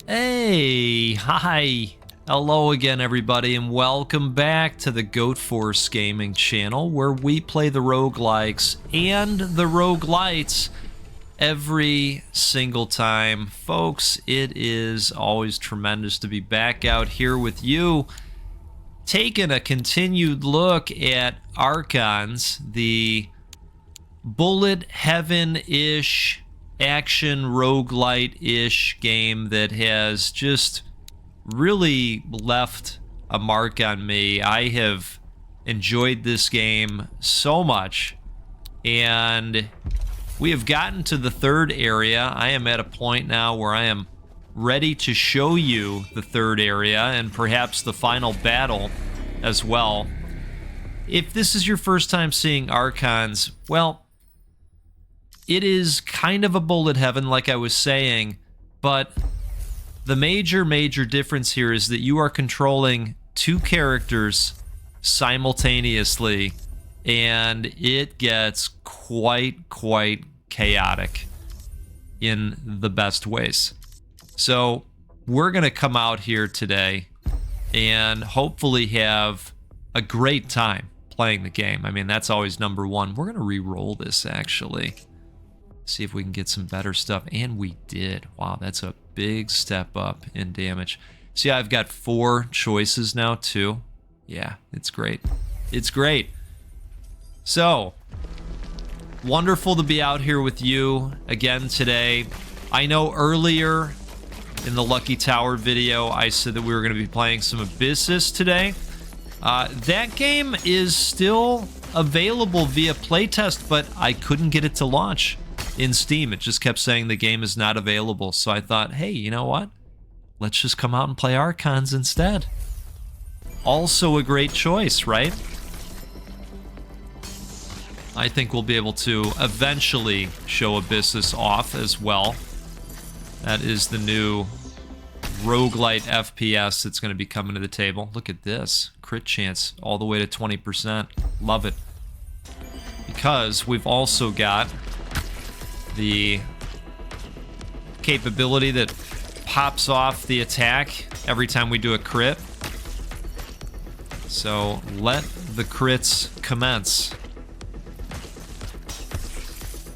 Hey, hi, hello again everybody, and welcome back to the Goat Force Gaming channel, where we play the roguelikes and the roguelites every single time. Folks, it is always tremendous to be back out here with you, taking a continued look at Archons, the bullet heaven-ish action roguelite-ish game that has just really left a mark on me. I have enjoyed this game so much, and we have gotten to the third area. I am at a point now where I am ready to show you the third area and perhaps the final battle as well. If this is your first time seeing Archons, well, it is kind of a bullet heaven, like I was saying, but the major difference here is that you are controlling two characters simultaneously, and it gets quite chaotic in the best ways. So we're going to come out here today and hopefully have a great time playing the game. I mean, that's always number one. We're going to re-roll this, actually. See if we can get some better stuff, and we did. Wow, that's a big step up in damage. See, I've got 4 choices now too. Yeah, it's great. It's great. So, wonderful to be out here with you again today. I know earlier in the Lucky Tower video, I said that we were going to be playing some Abyssus today. That game is still available via playtest, but I couldn't get it to launch in Steam. It just kept saying the game is not available. So I thought, hey, you know what? Let's just come out and play Archons instead. Also a great choice, right? I think we'll be able to eventually show Abyssus off as well. That is the new roguelite FPS that's going to be coming to the table. Look at this. Crit chance all the way to 20%. Love it. Because we've also got the capability that pops off the attack every time we do a crit. So let the crits commence.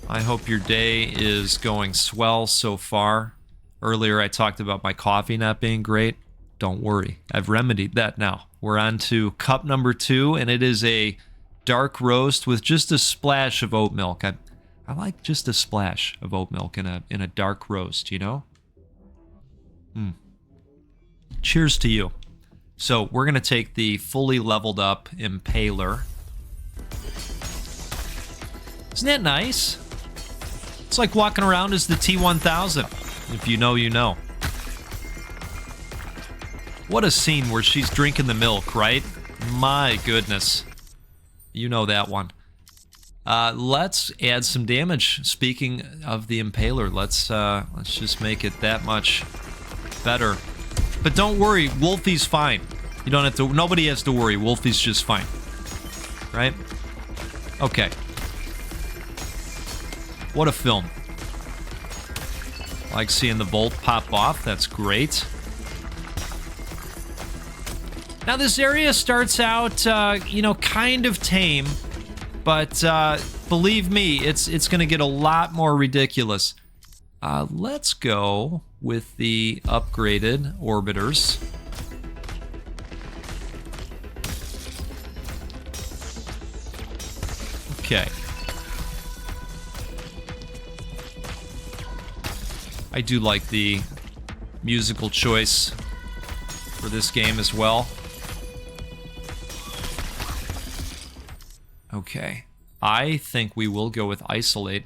I hope your day is going swell so far. Earlier I talked about my coffee not being great. Don't worry, I've remedied that now. We're on to cup number 2, and it is a dark roast with just a splash of oat milk. I like just a splash of oat milk in a dark roast, you know? Cheers to you. So we're going to take the fully leveled up Impaler. Isn't that nice? It's like walking around as the T-1000. If you know, you know. What a scene where she's drinking the milk, right? My goodness. You know that one. Let's add some damage. Speaking of the Impaler, let's just make it that much better. But don't worry, Wolfie's fine. You don't have to. Nobody has to worry. Wolfie's just fine, right? Okay. What a film! Like seeing the bolt pop off. That's great. Now this area starts out, you know, kind of tame. But believe me, it's going to get a lot more ridiculous. Let's go with the upgraded orbiters. Okay. I do like the musical choice for this game as well. Okay, I think we will go with Isolate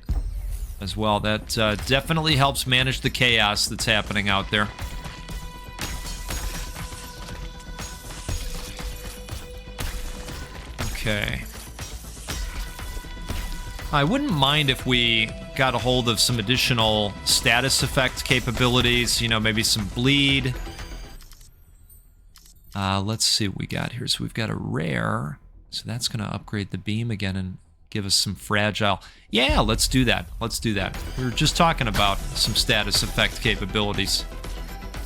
as well. That definitely helps manage the chaos that's happening out there. Okay. I wouldn't mind if we got a hold of some additional status effect capabilities, you know, maybe some bleed. Let's see what we got here. So we've got a rare. So that's going to upgrade the beam again and give us some fragile. Yeah, let's do that. Let's do that. We were just talking about some status effect capabilities.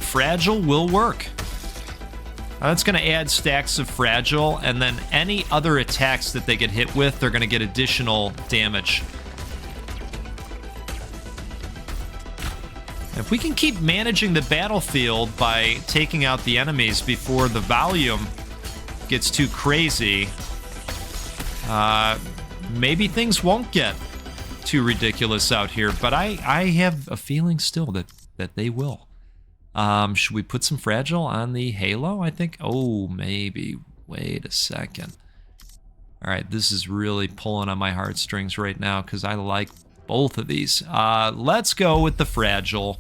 Fragile will work. That's going to add stacks of Fragile, and then any other attacks that they get hit with, they're going to get additional damage. If we can keep managing the battlefield by taking out the enemies before the volume gets too crazy, maybe things won't get too ridiculous out here, but I have a feeling still that they will. Should we put some Fragile on the Halo, I think? Oh, maybe. Wait a second. All right, this is really pulling on my heartstrings right now because I like both of these. Let's go with the Fragile.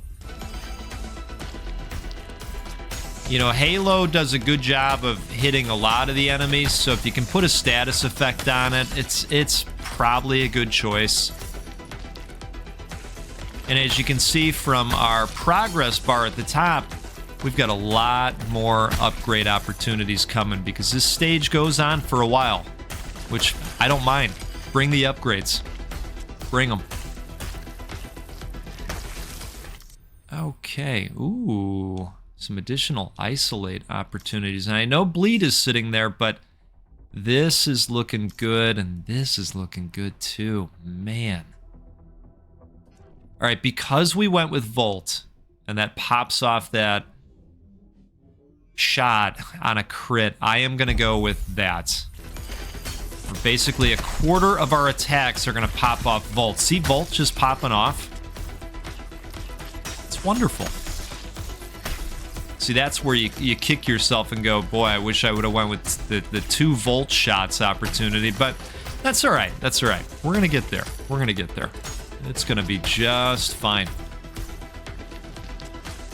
You know, Halo does a good job of hitting a lot of the enemies, so if you can put a status effect on it, it's probably a good choice. And as you can see from our progress bar at the top, we've got a lot more upgrade opportunities coming because this stage goes on for a while, which I don't mind. Bring the upgrades. Bring them. Okay. Ooh. Some additional isolate opportunities. And I know bleed is sitting there, but this is looking good, and this is looking good too. Man. All right, because we went with Volt, and that pops off that shot on a crit, I am going to go with that. Basically, a quarter of our attacks are going to pop off Volt. See Volt just popping off? It's wonderful. See, that's where you kick yourself and go, boy, I wish I would have went with the 2 Volt shots opportunity, but that's all right. That's all right. We're going to get there. We're going to get there. It's going to be just fine.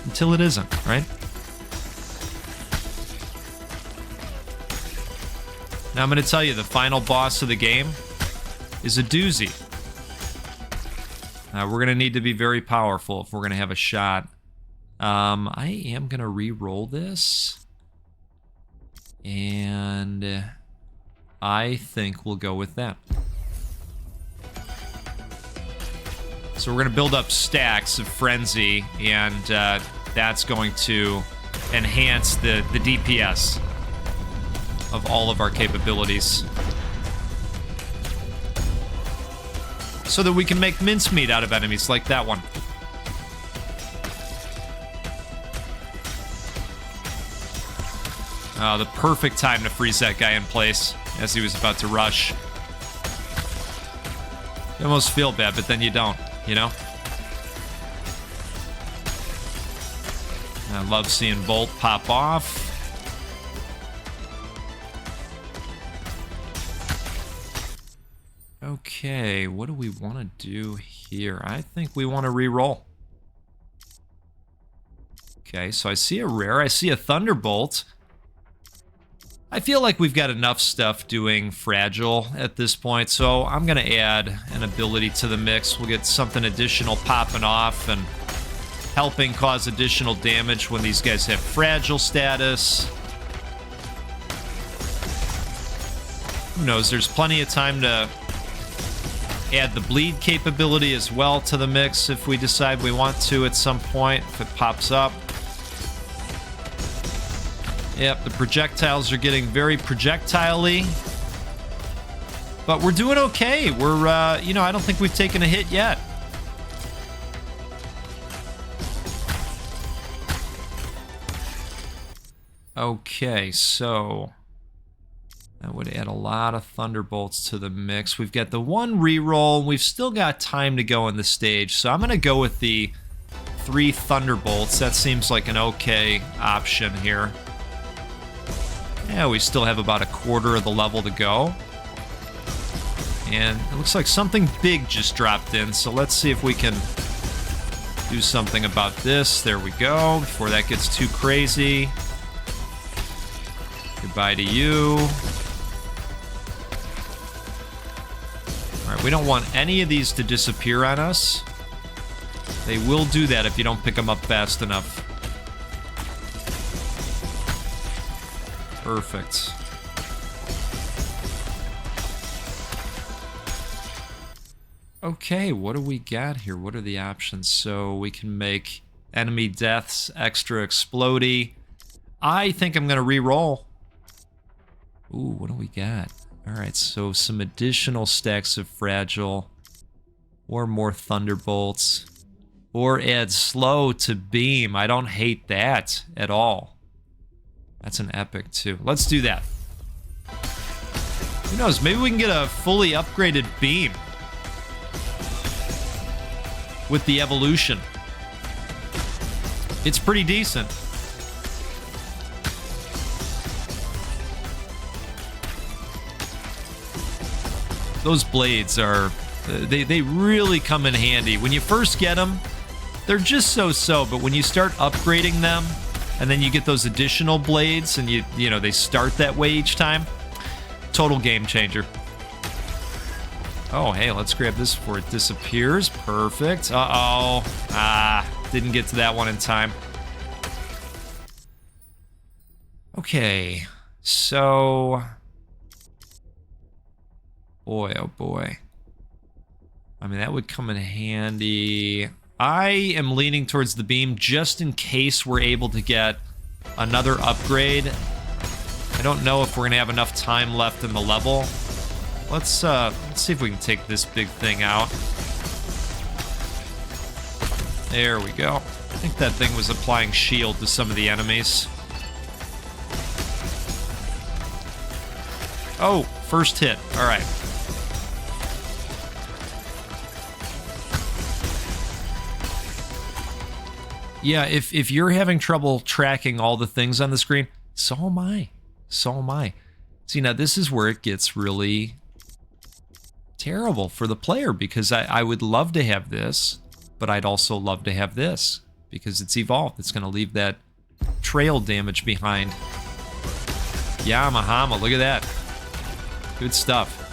Until it isn't, right? Now I'm going to tell you, the final boss of the game is a doozy. We're going to need to be very powerful if we're going to have a shot. I am going to re-roll this. And I think we'll go with that. So we're going to build up stacks of Frenzy, and that's going to enhance the DPS of all of our capabilities. So that we can make mincemeat out of enemies like that one. The perfect time to freeze that guy in place as he was about to rush. You almost feel bad, but then you don't, you know? I love seeing Volt pop off. Okay, what do we want to do here? I think we want to re-roll. Okay, so I see a rare. I see a Thunderbolt. I feel like we've got enough stuff doing Fragile at this point, so I'm going to add an ability to the mix. We'll get something additional popping off and helping cause additional damage when these guys have Fragile status. Who knows? There's plenty of time to add the bleed capability as well to the mix if we decide we want to at some point, if it pops up. Yep, the projectiles are getting very projectile-y. But we're doing okay. We're, you know, I don't think we've taken a hit yet. Okay, so that would add a lot of Thunderbolts to the mix. We've got the 1 reroll. We've still got time to go in the stage, so I'm going to go with the 3 Thunderbolts. That seems like an okay option here. Yeah, we still have about a quarter of the level to go. And it looks like something big just dropped in, so let's see if we can do something about this. There we go, before that gets too crazy. Goodbye to you. Alright, we don't want any of these to disappear on us. They will do that if you don't pick them up fast enough. Perfect. Okay, what do we got here? What are the options? So we can make enemy deaths, extra explodey. I think I'm going to re-roll. Ooh, what do we got? All right, so some additional stacks of fragile, or more thunderbolts, or add slow to beam. I don't hate that at all. That's an epic too. Let's do that. Who knows? Maybe we can get a fully upgraded beam with the evolution. It's pretty decent. Those blades are, they really come in handy. When you first get them, they're just so-so, but when you start upgrading them, and then you get those additional blades, and you know, they start that way each time, total game changer. Oh, hey, let's grab this before it disappears. Perfect. Uh-oh. Didn't get to that one in time. Okay, so... Boy, oh boy. I mean, that would come in handy. I am leaning towards the beam just in case we're able to get another upgrade. I don't know if we're going to have enough time left in the level. Let's see if we can take this big thing out. There we go. I think that thing was applying shield to some of the enemies. Oh, first hit. All right. Yeah, if you're having trouble tracking all the things on the screen, so am I. So am I. See, now this is where it gets really terrible for the player, because I would love to have this, but I'd also love to have this, because it's evolved. It's going to leave that trail damage behind. Yamahama, look at that. Good stuff.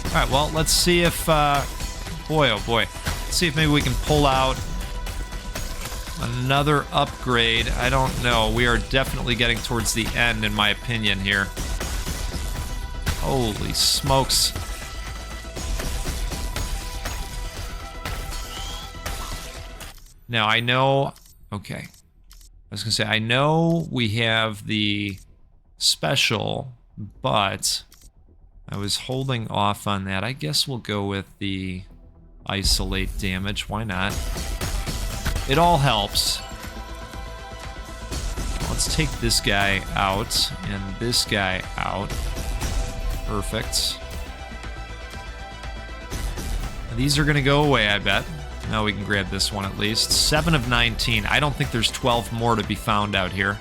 All right, well, let's see if, boy, oh boy. Let's see if maybe we can pull out another upgrade. I don't know. We are definitely getting towards the end, in my opinion, here. Holy smokes. Now, I know... Okay. I was going to say, I know we have the special, but I was holding off on that. I guess we'll go with the isolate damage. Why not? It all helps. Let's take this guy out and this guy out. Perfect. These are going to go away, I bet. Now we can grab this one at least. 7 of 19. I don't think there's 12 more to be found out here.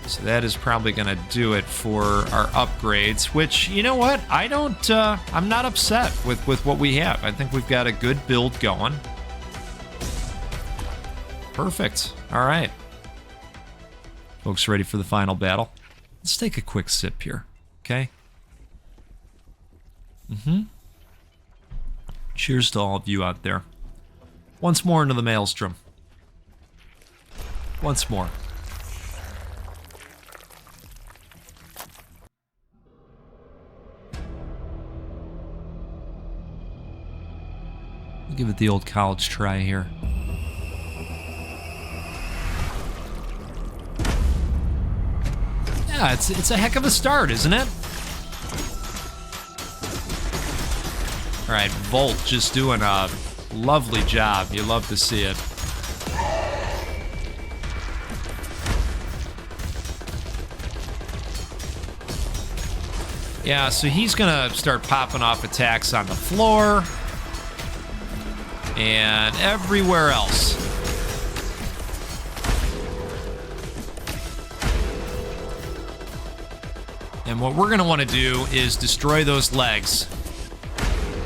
So that is probably going to do it for our upgrades, which, you know what? I'm not upset with what we have. I think we've got a good build going. Perfect. All right. Folks, ready for the final battle? Let's take a quick sip here, okay? Cheers to all of you out there. Once more into the maelstrom. Once more. We'll give it the old college try here. Yeah, it's a heck of a start, isn't it? All right, Volt just doing a lovely job. You love to see it. Yeah, so he's gonna start popping off attacks on the floor and everywhere else. And what we're going to want to do is destroy those legs,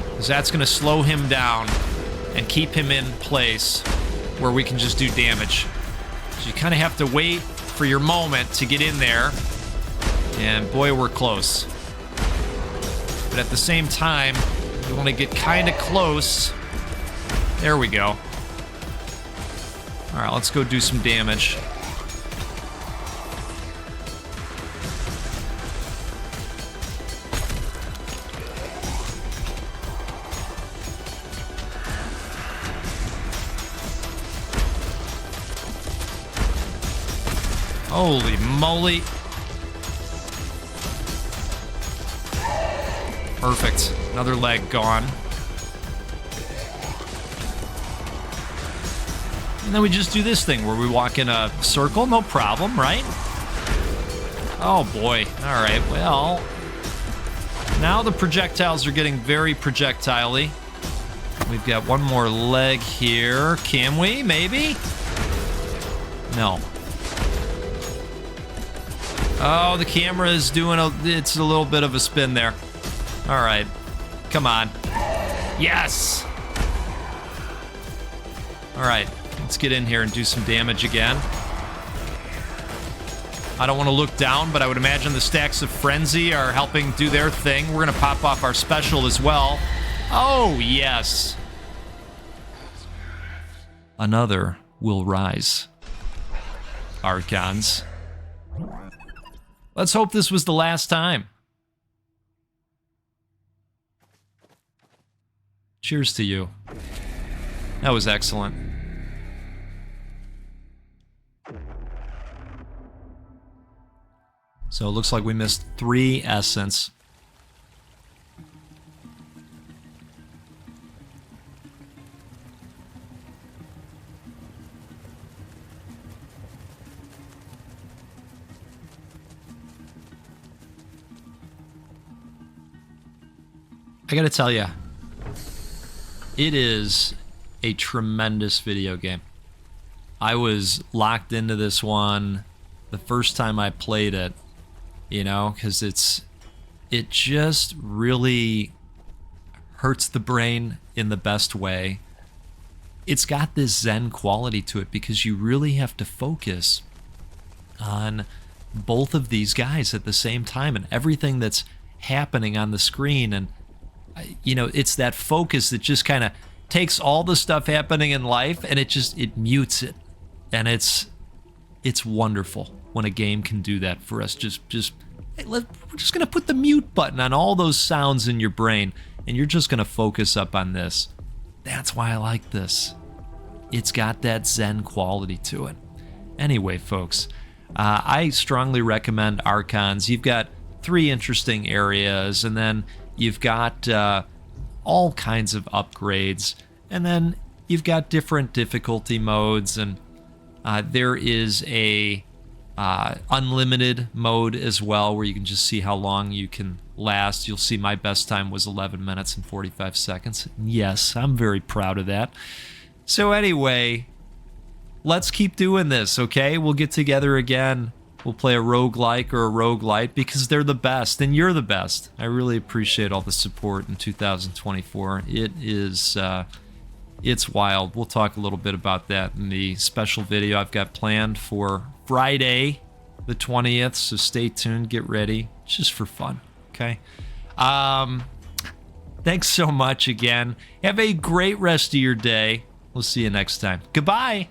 because that's going to slow him down and keep him in place where we can just do damage. So you kind of have to wait for your moment to get in there, and boy, we're close. But at the same time, you want to get kind of close. There we go. All right, let's go do some damage. Holy moly. Perfect. Another leg gone. And then we just do this thing where we walk in a circle, no problem, right? Oh boy. All right, well. Now the projectiles are getting very projectile-y. We've got one more leg here. Can we? Maybe? No. Oh, the camera is doing it's a little bit of a spin there. All right. Come on. Yes! All right. Let's get in here and do some damage again. I don't want to look down, but I would imagine the stacks of Frenzy are helping do their thing. We're going to pop off our special as well. Oh, yes. Another will rise. Archons. Let's hope this was the last time. Cheers to you. That was excellent. So it looks like we missed 3 essence. I gotta tell you, it is a tremendous video game. I was locked into this one the first time I played it, you know, because it just really hurts the brain in the best way. It's got this Zen quality to it because you really have to focus on both of these guys at the same time and everything that's happening on the screen. And you know, it's that focus that just kind of takes all the stuff happening in life and it mutes it. And it's wonderful when a game can do that for us. Hey, we're just going to put the mute button on all those sounds in your brain and you're just going to focus up on this. That's why I like this. It's got that Zen quality to it. Anyway, folks, I strongly recommend Archons. You've got 3 interesting areas, and then you've got all kinds of upgrades, and then you've got different difficulty modes, and there is a unlimited mode as well where you can just see how long you can last. You'll see my best time was 11 minutes and 45 seconds. Yes, I'm very proud of that. So anyway, let's keep doing this, okay? We'll get together again. We'll play a roguelike or a roguelite because they're the best and you're the best. I really appreciate all the support in 2024. It is, it's wild. We'll talk a little bit about that in the special video I've got planned for Friday, the 20th. So stay tuned, get ready. It's just for fun, okay? Thanks so much again. Have a great rest of your day. We'll see you next time. Goodbye.